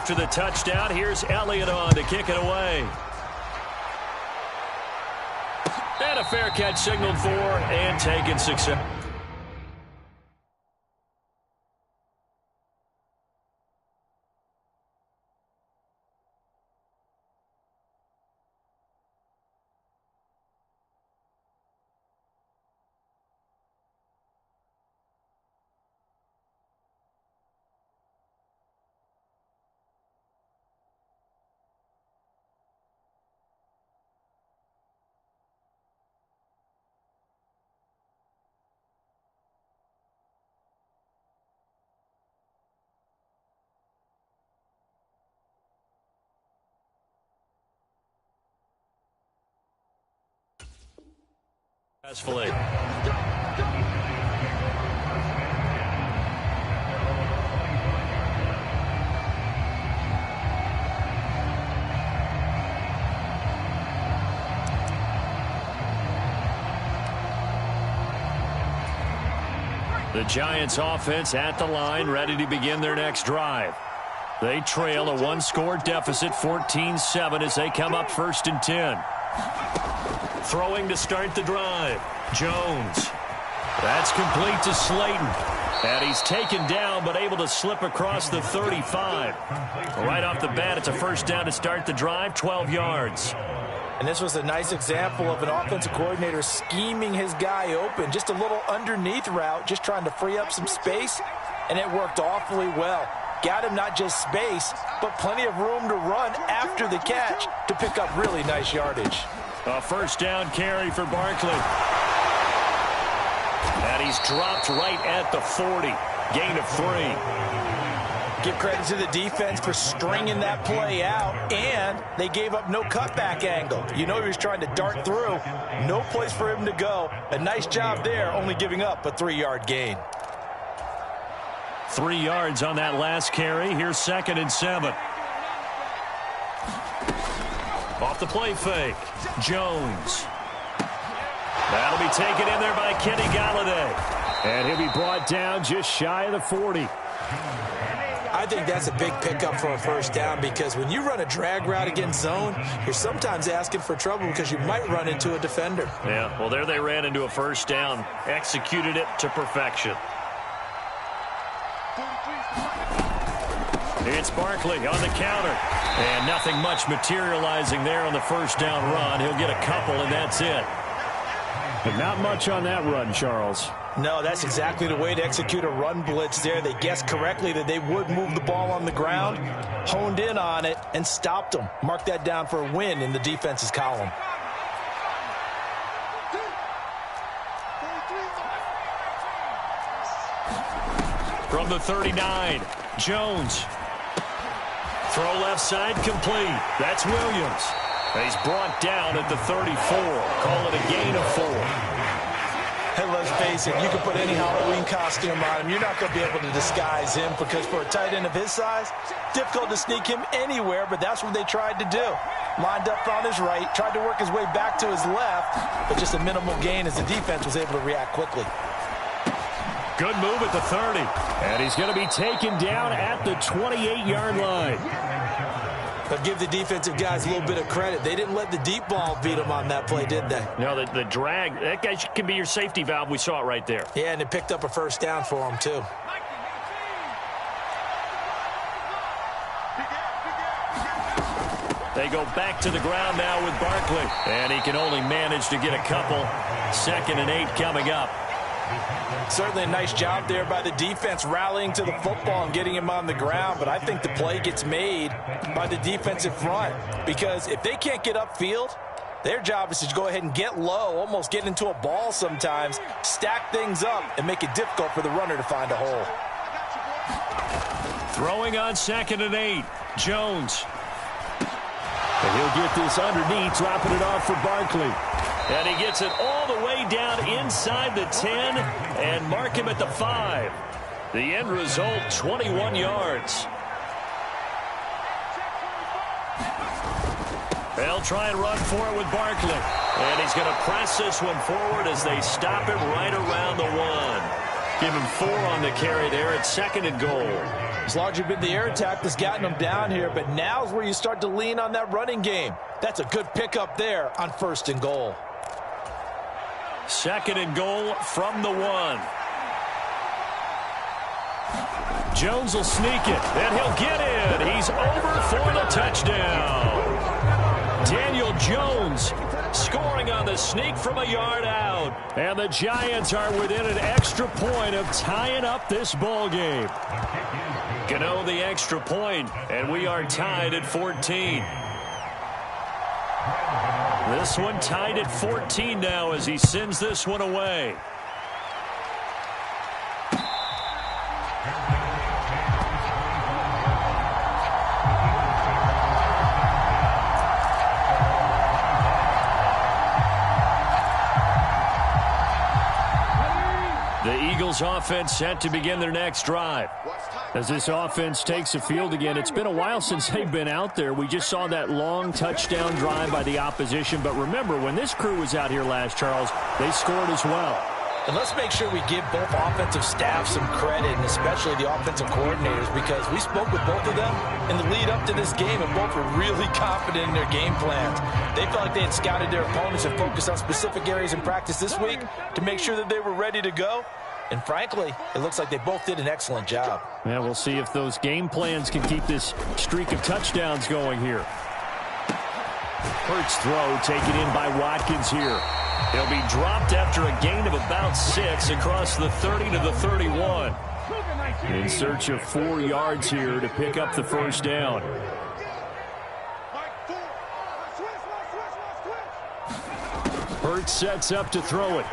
after the touchdown. Here's Elliott on to kick it away. And a fair catch signaled for and taken success. Successfully. The Giants offense at the line, ready to begin their next drive. They trail a one-score deficit, 14-7, as they come up 1st and 10. Throwing to start the drive. Jones. That's complete to Slayton. And he's taken down, but able to slip across the 35. Right off the bat, it's a first down to start the drive, 12 yards. And this was a nice example of an offensive coordinator scheming his guy open. Just a little underneath route, just trying to free up some space, and it worked awfully well. Got him not just space, but plenty of room to run after the catch to pick up really nice yardage. A first down carry for Barkley. And he's dropped right at the 40. Gain of 3. Give credit to the defense for stringing that play out, and they gave up no cutback angle. You know he was trying to dart through. No place for him to go. A nice job there, only giving up a 3-yard gain. 3 yards on that last carry. Here's 2nd and 7. Off the play fake. Jones. That'll be taken in there by Kenny Golladay. And he'll be brought down just shy of the 40. I think that's a big pickup for a first down, because when you run a drag route against zone, you're sometimes asking for trouble because you might run into a defender. Yeah, well, there they ran into a first down. Executed it to perfection. It's Barkley on the counter. And nothing much materializing there on the first down run. He'll get a couple, and that's it. But not much on that run, Charles. No, that's exactly the way to execute a run blitz there. They guessed correctly that they would move the ball on the ground, honed in on it, and stopped them. Mark that down for a win in the defense's column. From the 39, Jones. Throw left side complete. That's Williams. He's brought down at the 34. Call it a gain of 4. Hey, let's face it, you can put any Halloween costume on him. You're not going to be able to disguise him, because for a tight end of his size, difficult to sneak him anywhere, but that's what they tried to do. Lined up on his right, tried to work his way back to his left, but just a minimal gain as the defense was able to react quickly. Good move at the 30. And he's going to be taken down at the 28-yard line. But give the defensive guys a little bit of credit. They didn't let the deep ball beat them on that play, did they? No, the drag, that guy can be your safety valve. We saw it right there. Yeah, and it picked up a first down for him, too. They go back to the ground now with Barkley. And he can only manage to get a couple. 2nd and 8 coming up. Certainly a nice job there by the defense, rallying to the football and getting him on the ground. But I think the play gets made by the defensive front, because if they can't get upfield, their job is to go ahead and get low, almost get into a ball sometimes, stack things up, and make it difficult for the runner to find a hole. Throwing on 2nd and 8, Jones. And he'll get this underneath, dropping it off for Barkley. And he gets it all the way down inside the 10 and mark him at the 5. The end result, 21 yards. They'll try and run for it with Barkley. And he's going to press this one forward as they stop him right around the 1. Give him 4 on the carry there at 2nd and goal. It's largely been the air attack that's gotten them down here, but now's where you start to lean on that running game. That's a good pickup there on 1st and goal. 2nd and goal from the 1. Jones will sneak it, and he'll get in. He's over for the touchdown. Daniel Jones scoring on the sneak from a yard out. And the Giants are within an extra point of tying up this ball game. Gano the extra point, and we are tied at 14. This one tied at 14 now as he sends this one away. The Eagles offense set to begin their next drive. As this offense takes the field again, it's been a while since they've been out there. We just saw that long touchdown drive by the opposition. But remember, when this crew was out here last, Charles, they scored as well. And let's make sure we give both offensive staff some credit, and especially the offensive coordinators, because we spoke with both of them in the lead up to this game, and both were really confident in their game plans. They felt like they had scouted their opponents and focused on specific areas in practice this week to make sure that they were ready to go. And frankly, it looks like they both did an excellent job. Yeah, we'll see if those game plans can keep this streak of touchdowns going here. Hurts throw taken in by Watkins here. He'll be dropped after a gain of about 6 across the 30 to the 31. In search of 4 yards here to pick up the first down. Hurts sets up to throw it.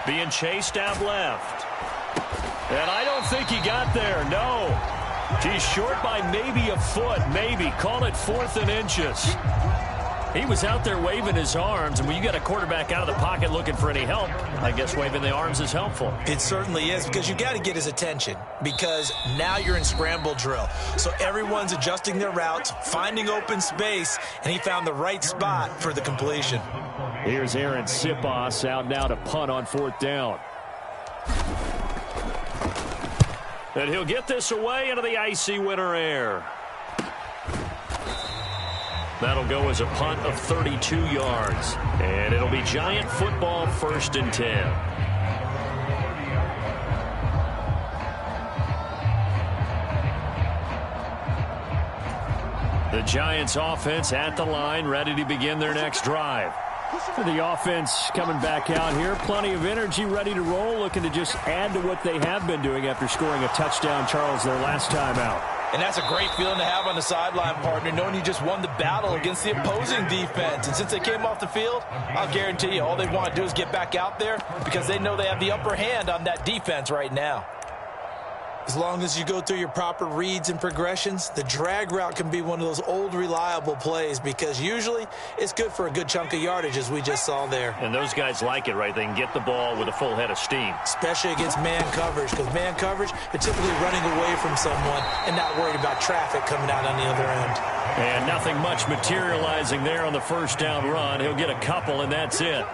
Being chased out left. And I don't think he got there, no. He's short by maybe a foot, maybe. Call it 4th and inches. He was out there waving his arms, and when you got a quarterback out of the pocket looking for any help, I guess waving the arms is helpful. It certainly is, because you got to get his attention, because now you're in scramble drill. So everyone's adjusting their routes, finding open space, and he found the right spot for the completion. Here's Aaron Sipos out now to punt on 4th down. And he'll get this away into the icy winter air. That'll go as a punt of 32 yards. And it'll be Giant football, 1st and 10. The Giants offense at the line, ready to begin their next drive. The offense coming back out here, plenty of energy, ready to roll, looking to just add to what they have been doing after scoring a touchdown, Charles, their last time out. And that's a great feeling to have on the sideline, partner, knowing you just won the battle against the opposing defense. And since they came off the field, I'll guarantee you all they want to do is get back out there, because they know they have the upper hand on that defense right now. As long as you go through your proper reads and progressions, the drag route can be one of those old reliable plays, because usually it's good for a good chunk of yardage, as we just saw there. And those guys like it, right? They can get the ball with a full head of steam. Especially against man coverage, because man coverage, they're typically running away from someone and not worried about traffic coming out on the other end. And nothing much materializing there on the 1st down run. He'll get a couple, and that's it.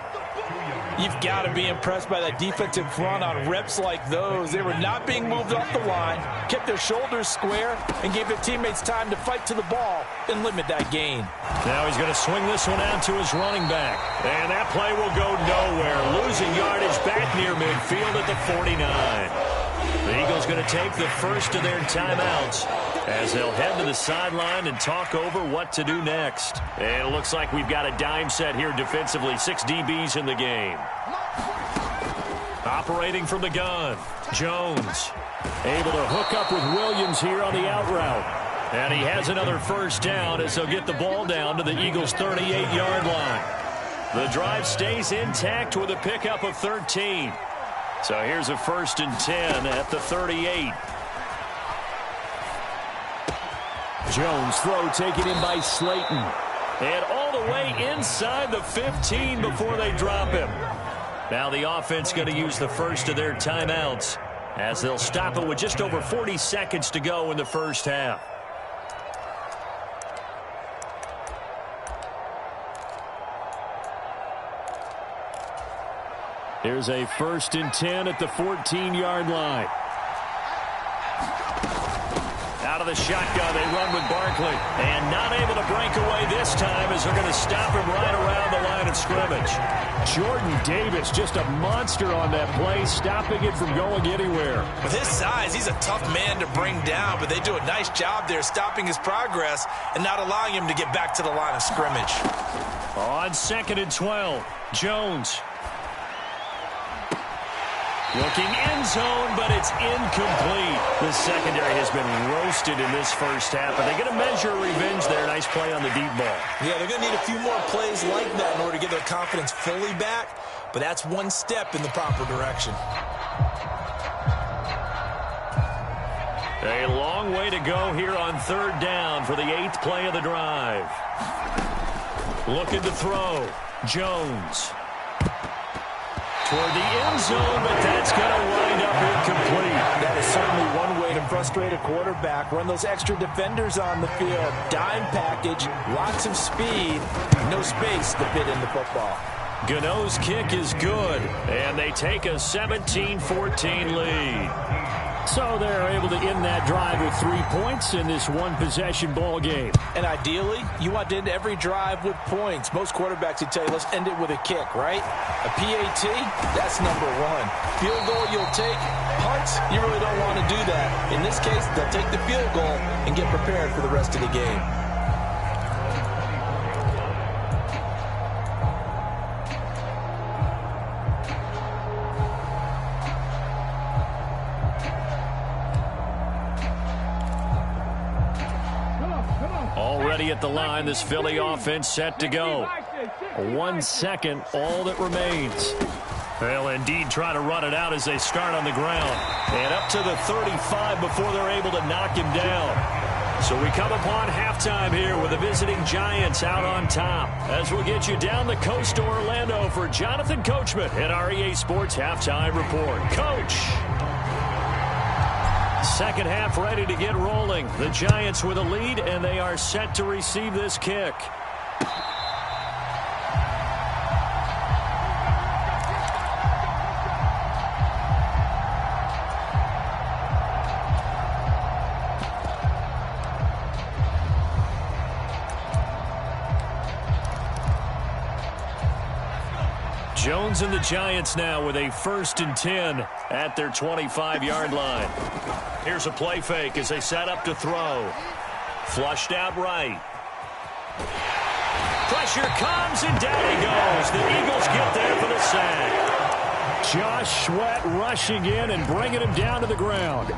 You've got to be impressed by that defensive front on reps like those. They were not being moved off the line, kept their shoulders square, and gave their teammates time to fight to the ball and limit that gain. Now he's going to swing this one out to his running back. And that play will go nowhere. Losing yardage back near midfield at the 49. The Eagles going to take the first of their timeouts as they'll head to the sideline and talk over what to do next. And it looks like we've got a dime set here defensively. 6 DBs in the game. Operating from the gun, Jones able to hook up with Williams here on the out route. And he has another first down as they'll get the ball down to the Eagles' 38-yard line. The drive stays intact with a pickup of 13. So here's a 1st and 10 at the 38. Jones throw taken in by Slayton. And all the way inside the 15 before they drop him. Now the offense going to use the first of their timeouts as they'll stop it with just over 40 seconds to go in the first half. Here's a 1st and 10 at the 14-yard line. Out of the shotgun, they run with Barkley. And not able to break away this time as they're going to stop him right around the line of scrimmage. Jordan Davis, just a monster on that play, stopping it from going anywhere. With his size, he's a tough man to bring down, but they do a nice job there stopping his progress and not allowing him to get back to the line of scrimmage. On 2nd and 12, Jones. Looking end zone, but it's incomplete. The secondary has been roasted in this first half, but they're going to measure revenge there. Nice play on the deep ball. Yeah, they're going to need a few more plays like that in order to get their confidence fully back, but that's one step in the proper direction. A long way to go here on 3rd down for the 8th play of the drive. Looking to throw. Jones. Toward the end zone, but that's going to wind up incomplete. That is certainly one way to frustrate a quarterback. Run those extra defenders on the field. Dime package, lots of speed, no space to fit in the football. Gano's kick is good, and they take a 17-14 lead. So they're able to end that drive with 3 points in this one-possession ball game. And ideally, you want to end every drive with points. Most quarterbacks would tell you, let's end it with a kick, right? A PAT, that's number 1. Field goal you'll take. Punts, you really don't want to do that. In this case, they'll take the field goal and get prepared for the rest of the game. Already at the line, this Philly offense set to go. 1 second, all that remains. They'll indeed try to run it out as they start on the ground. And up to the 35 before they're able to knock him down. So we come upon halftime here with the visiting Giants out on top. As we'll get you down the coast to Orlando for Jonathan Coachman at our EA Sports Halftime Report. Coach! Second half ready to get rolling. The Giants with a lead, and they are set to receive this kick. Jones and the Giants now with a 1st and 10 at their 25-yard line. Here's a play fake as they set up to throw. Flushed out right. Pressure comes, and down he goes. The Eagles get there for the sack. Josh Sweat rushing in and bringing him down to the ground.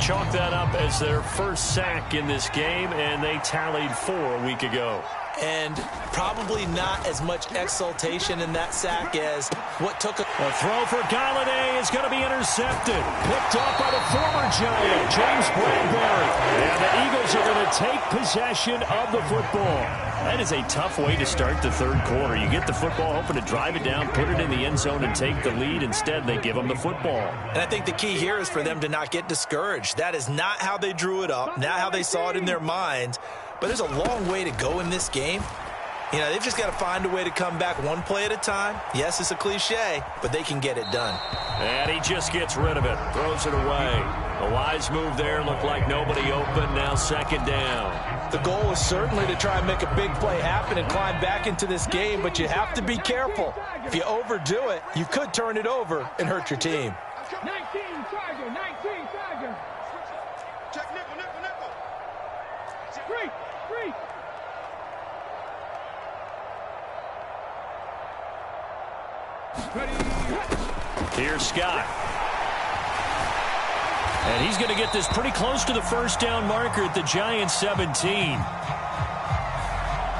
Chalk that up as their first sack in this game, and they tallied 4 a week ago. And probably not as much exultation in that sack as what took a throw for Galladay is going to be intercepted. Picked up by the former Giant, James Bradbury. And the Eagles are going to take possession of the football. That is a tough way to start the 3rd quarter. You get the football, hoping to drive it down, put it in the end zone, and take the lead. Instead, they give them the football. And I think the key here is for them to not get discouraged. That is not how they drew it up, not how they saw it in their minds. But there's a long way to go in this game. You know, they've just got to find a way to come back one play at a time. Yes, it's a cliche, but they can get it done. And he just gets rid of it, throws it away. A wise move there, looked like nobody open, now 2nd down. The goal is certainly to try and make a big play happen and climb back into this game, but you have to be careful. If you overdo it, you could turn it over and hurt your team. 19 Tiger, 19 Tiger. Check nickel. Free. Here's Scott. And he's going to get this pretty close to the first down marker at the Giants 17.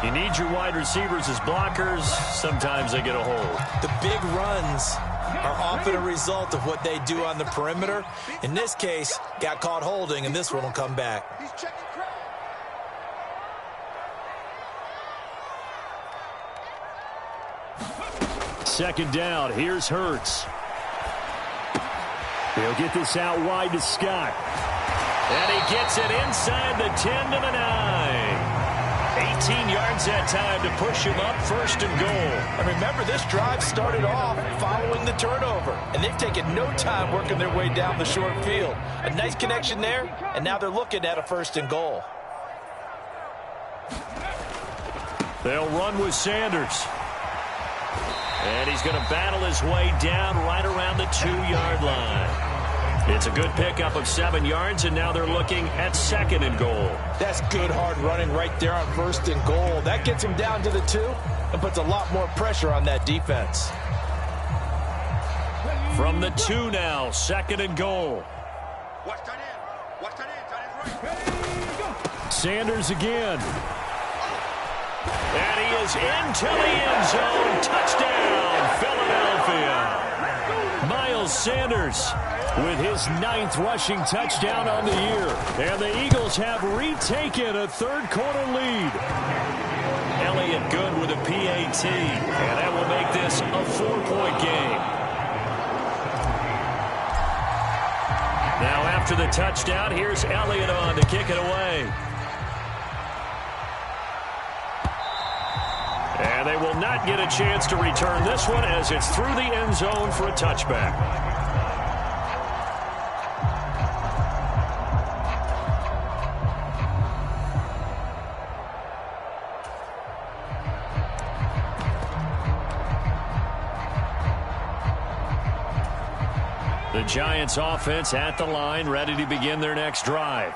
You need your wide receivers as blockers. Sometimes they get a hold. The big runs are often a result of what they do on the perimeter. In this case, got caught holding, and this one will come back. Second down. Here's Hurts. He'll get this out wide to Scott. And he gets it inside the 10 to the 9. 18 yards that time to push him up 1st and goal. And remember, this drive started off following the turnover, and they've taken no time working their way down the short field. A nice connection there, and now they're looking at a 1st and goal. They'll run with Sanders. And he's going to battle his way down right around the 2-yard line. It's a good pickup of 7 yards, and now they're looking at 2nd and goal. That's good hard running right there on 1st and goal. That gets him down to the 2 and puts a lot more pressure on that defense. From the 2 now, 2nd and goal. Sanders again. And he is into the end zone. Touchdown, Philadelphia. Miles Sanders with his 9th rushing touchdown on the year. And the Eagles have retaken a 3rd-quarter lead. Elliott good with a PAT. And that will make this a 4-point game. Now after the touchdown, here's Elliott on to kick it away. And they will not get a chance to return this one as it's through the end zone for a touchback. The Giants offense at the line, ready to begin their next drive.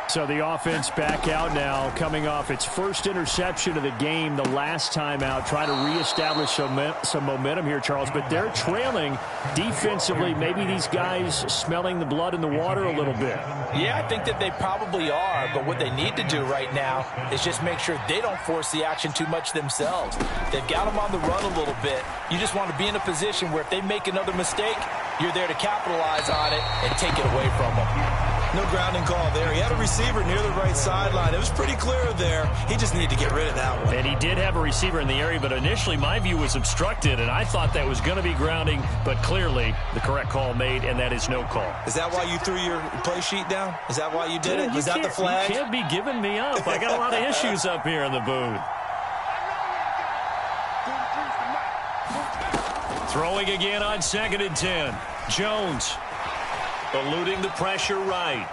So the offense back out now, coming off its first interception of the game the last time out, trying to reestablish some momentum here, Charles. But they're trailing defensively. Maybe these guys smelling the blood in the water a little bit. Yeah, I think that they probably are. But what they need to do right now is just make sure they don't force the action too much themselves. They've got them on the run a little bit. You just want to be in a position where if they make another mistake, you're there to capitalize on it and take it away from them. No grounding call there. He had a receiver near the right sideline. It was pretty clear there. He just needed to get rid of that one. And he did have a receiver in the area, but initially my view was obstructed, and I thought that was going to be grounding, but clearly the correct call made, and that is no call. Is that why you threw your play sheet down? Is that why you did it? Was that the flag? You can't be giving me up. I got a lot of issues up here in the booth. Throwing again on 2nd and 10. Jones eluding the pressure right.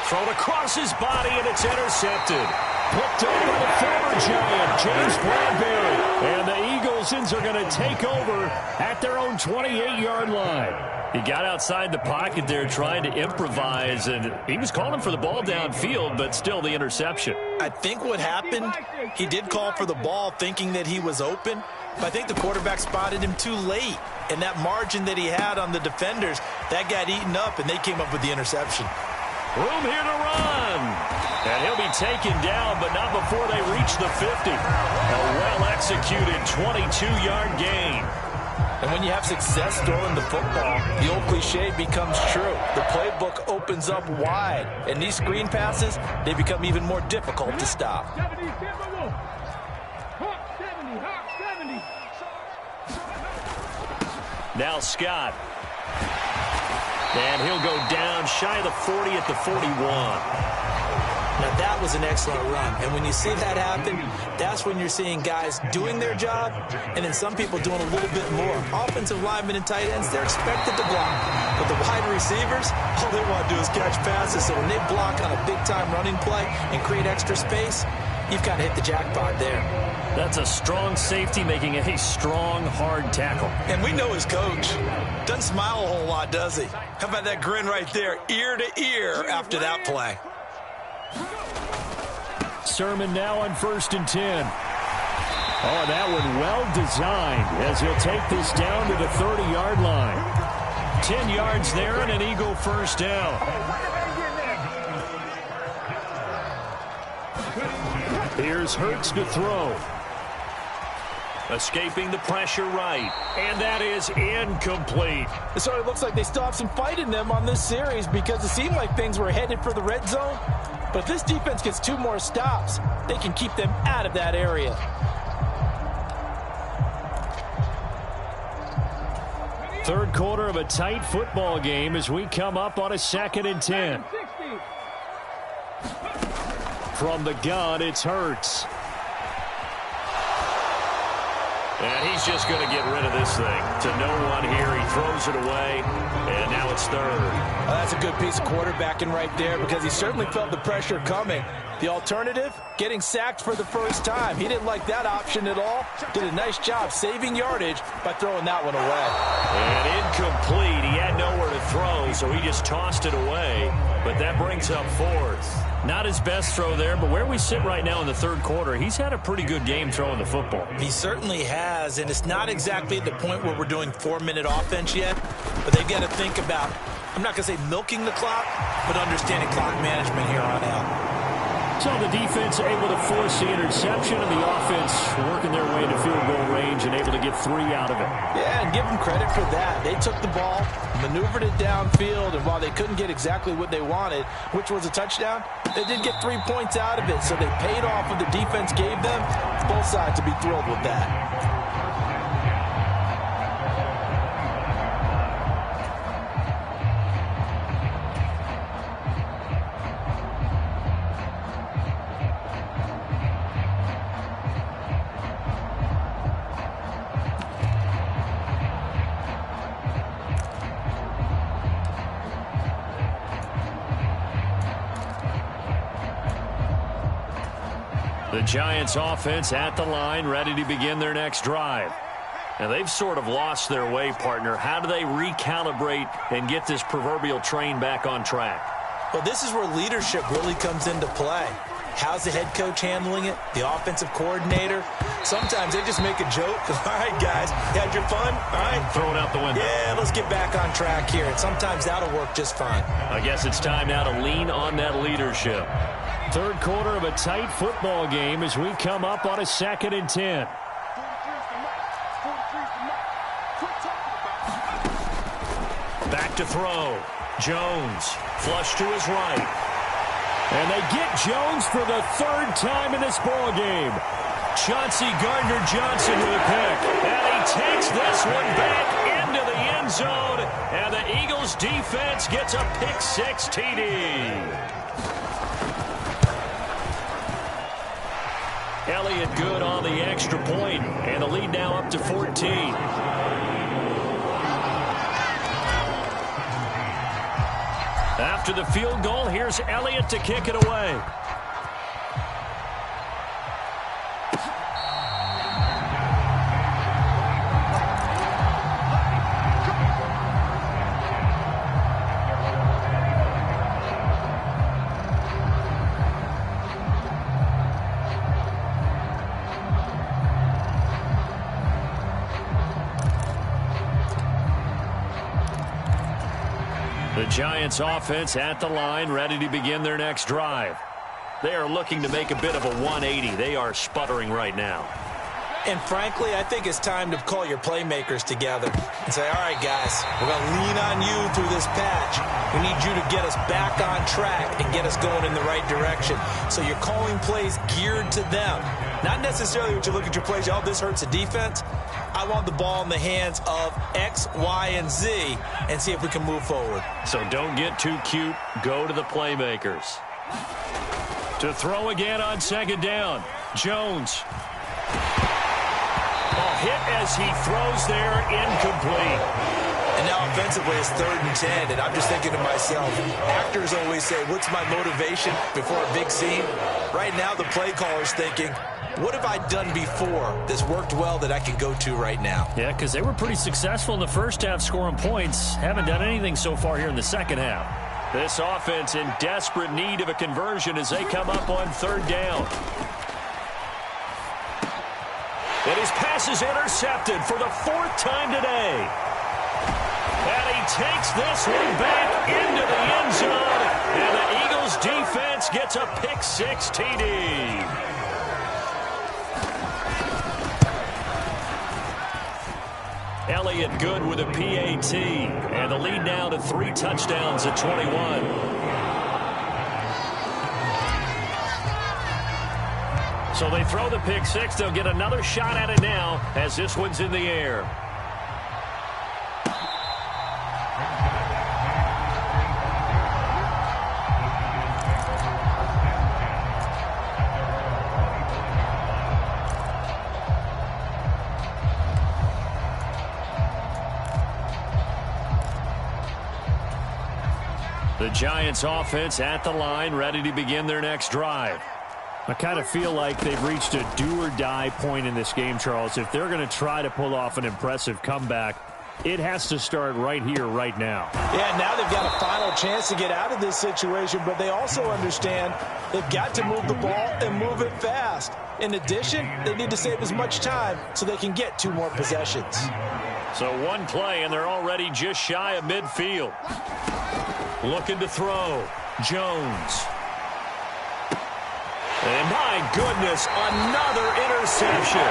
Thrown across his body, and it's intercepted. Picked up by the former Giant, James Bradberry. And the Eagles are going to take over at their own 28-yard line. He got outside the pocket there trying to improvise, and he was calling for the ball downfield, but still the interception. I think what happened, he did call for the ball thinking that he was open, but I think the quarterback spotted him too late. And that margin that he had on the defenders, that got eaten up, and they came up with the interception. Room here to run. And he'll be taken down, but not before they reach the 50. A well-executed 22-yard gain. And when you have success throwing the football, the old cliche becomes true. The playbook opens up wide. And these screen passes, they become even more difficult to stop. Now Scott. And he'll go down shy of the 40 at the 41. Now, that was an excellent run. And when you see that happen, that's when you're seeing guys doing their job and then some people doing a little bit more. Offensive linemen and tight ends, they're expected to block. But the wide receivers, all they want to do is catch passes. So when they block on a big-time running play and create extra space, you've kind of hit the jackpot there. That's a strong safety making a strong, hard tackle. And we know his coach doesn't smile a whole lot, does he? How about that grin right there, ear to ear after that play? Sermon now on 1st and 10. Oh, that one well designed as he'll take this down to the 30-yard line. 10 yards there and an Eagle first down. Here's Hurts to throw. Escaping the pressure right. And that is incomplete. It sort of looks like they still have some fight in them on this series because it seemed like things were headed for the red zone. But if this defense gets 2 more stops, they can keep them out of that area. Third quarter of a tight football game as we come up on a 2nd and 10. From the gun, it's Hurts. And he's just going to get rid of this thing. To no one here. He throws it away, and now it's third. Well, that's a good piece of quarterbacking right there because he certainly felt the pressure coming. The alternative, getting sacked for the first time. He didn't like that option at all. Did a nice job saving yardage by throwing that one away. And incomplete. He had nowhere to throw, so he just tossed it away. But that brings up fourth. Not his best throw there, but where we sit right now in the third quarter, he's had a pretty good game throwing the football. He certainly has, and it's not exactly at the point where we're doing 4-minute offense yet, but they've got to think about, I'm not going to say milking the clock, but understanding clock management here on out. So the defense able to force the interception, and the offense working their way into field goal range and able to get 3 out of it. Yeah, and give them credit for that. They took the ball, maneuvered it downfield, and while they couldn't get exactly what they wanted, which was a touchdown, they did get 3 points out of it. So they paid off what the defense gave them. Both sides to be thrilled with that. The Giants offense at the line, ready to begin their next drive. Now, they've sort of lost their way, partner. How do they recalibrate and get this proverbial train back on track? Well, this is where leadership really comes into play. How's the head coach handling it? The offensive coordinator? Sometimes they just make a joke. All right, guys, you had your fun? All right. Throw it out the window. Yeah, let's get back on track here. And sometimes that'll work just fine. I guess it's time now to lean on that leadership. Third quarter of a tight football game as we come up on a 2nd and 10. Back to throw. Jones, flush to his right. And they get Jones for the 3rd time in this ball game. Chauncey Gardner-Johnson with a pick. And he takes this one back into the end zone. And the Eagles defense gets a pick-6 TD. Elliott good on the extra point, and the lead now up to 14. After the field goal, here's Elliott to kick it away. The Giants offense at the line, ready to begin their next drive. They are looking to make a bit of a 180. They are sputtering right now. And frankly, I think it's time to call your playmakers together and say, all right, guys, we're going to lean on you through this patch. We need you to get us back on track and get us going in the right direction. So you're calling plays geared to them. Not necessarily when you look at your plays, oh, this hurts the defense. I want the ball in the hands of X, Y, and Z and see if we can move forward. So don't get too cute. Go to the playmakers. To throw again on 2nd down. Jones. Hit as he throws there, incomplete. And now offensively it's 3rd and 10, and I'm just thinking to myself, actors always say, what's my motivation before a big scene? Right now the play caller's thinking, what have I done before that's worked well that I can go to right now? Yeah, because they were pretty successful in the first half scoring points. Haven't done anything so far here in the second half. This offense in desperate need of a conversion as they come up on 3rd down. And his pass is intercepted for the 4th time today. And he takes this one back into the end zone. And the Eagles defense gets a pick-6 TD. Elliott good with a PAT. And the lead now to 3 touchdowns at 21. So they throw the pick-6. They'll get another shot at it now as this one's in the air. The Giants offense at the line, ready to begin their next drive. I kind of feel like they've reached a do-or-die point in this game, Charles. If they're going to try to pull off an impressive comeback, it has to start right here, right now. Yeah, now they've got a final chance to get out of this situation, but they also understand they've got to move the ball and move it fast. In addition, they need to save as much time so they can get 2 more possessions. So one play, and they're already just shy of midfield. Looking to throw. Jones. And my goodness, another interception.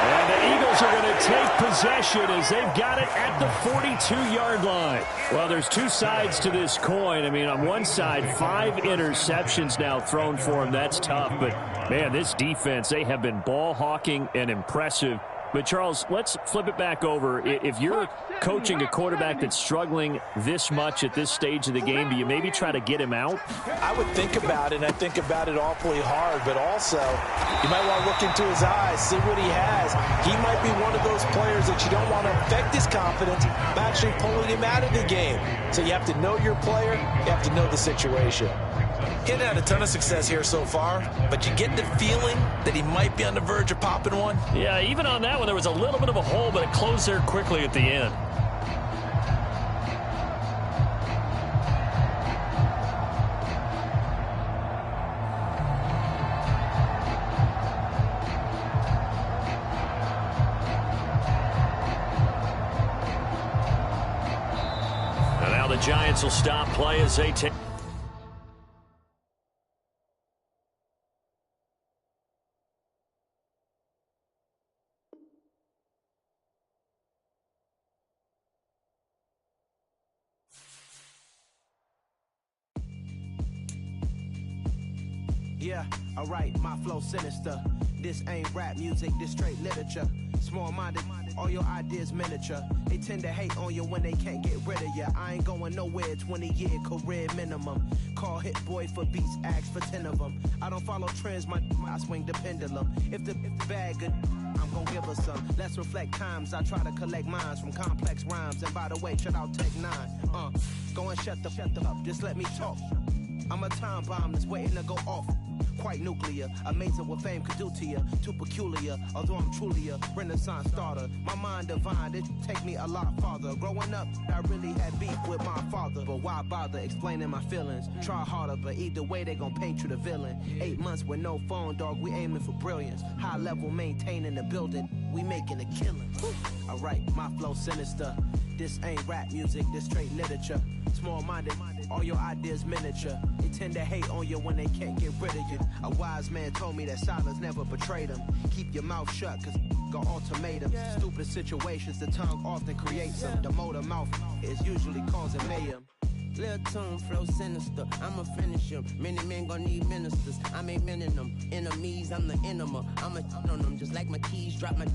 And the Eagles are going to take possession as they've got it at the 42-yard line. Well, there's 2 sides to this coin. I mean, on one side, 5 interceptions now thrown for them. That's tough. But, man, this defense, they have been ball hawking and impressive. But, Charles, let's flip it back over. If you're coaching a quarterback that's struggling this much at this stage of the game, do you maybe try to get him out? I would think about it, and I think about it awfully hard. But also, you might want to look into his eyes, see what he has. He might be one of those players that you don't want to affect his confidence by actually pulling him out of the game. So you have to know your player. You have to know the situation. He hasn't had a ton of success here so far, but you get the feeling that he might be on the verge of popping one. Yeah, even on that one, there was a little bit of a hole, but it closed there quickly at the end. And now the Giants will stop play as they take... Yeah, alright, my flow sinister. This ain't rap music, this straight literature. Small-minded, all your ideas miniature. They tend to hate on you when they can't get rid of you. I ain't going nowhere, 20-year career minimum. Call Hit Boy for beats, ask for 10 of them. I don't follow trends, I swing the pendulum. If the bag good, I'm gonna give her some. Let's reflect times, I try to collect minds from complex rhymes. And by the way, shut out Tech 9. Go and shut the up, just let me talk. I'm a time bomb that's waiting to go off. Quite nuclear, amazing what fame could do to you. Too peculiar, although I'm truly a renaissance starter. My mind divine, it take me a lot farther. Growing up, I really had beef with my father. But why bother explaining my feelings? Try harder, but either way they gon' paint you the villain. 8 months with no phone, dog, we aiming for brilliance. High level maintaining the building, we making a killing. Alright, my flow sinister. This ain't rap music, this straight literature. Small-minded, all your ideas miniature. They tend to hate on you when they can't get rid of you. A wise man told me that silence never betrayed him. Keep your mouth shut, cause got ultimatums. Stupid situations, the tongue often creates them. The motor mouth is usually causing mayhem. Lil' tune, flow sinister, I'ma finish him. Many men gon' need ministers, I ain't mending them. Enemies, I'm the enema, I'ma on them. Just like my keys, drop my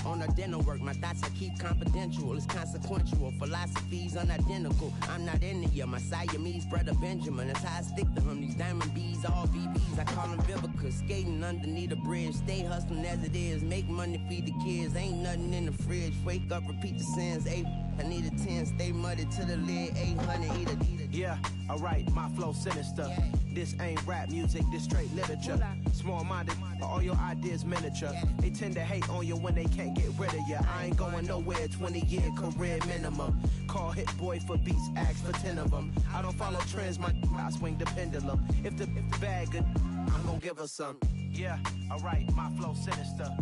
on our dinner work. My thoughts I keep confidential, it's consequential. Philosophies unidentical, I'm not into you. My Siamese brother Benjamin, that's how I stick to him. These diamond bees, all VVs, I call them Vivica. Skating underneath a bridge, stay hustling as it is. Make money, feed the kids, ain't nothing in the fridge. Wake up, repeat the sins, I need a 10, stay muddy to the lid, 800, eat a. Yeah, alright, my flow sinister. This ain't rap music, this straight literature. Small-minded, all your ideas miniature. They tend to hate on you when they can't get rid of you. I ain't going nowhere, 20-year career minimum. Call Hit Boy for beats, ask for 10 of them. I don't follow trends, I swing the pendulum. If the bag good, I'm gonna give her some. Yeah, alright, my flow sinister.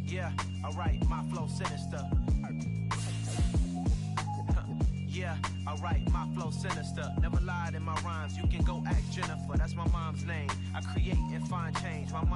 Yeah, alright, my flow sinister. Yeah, alright, my flow sinister. Never lied in my rhymes, you can go ask Jennifer. That's my mom's name. I create and find change. My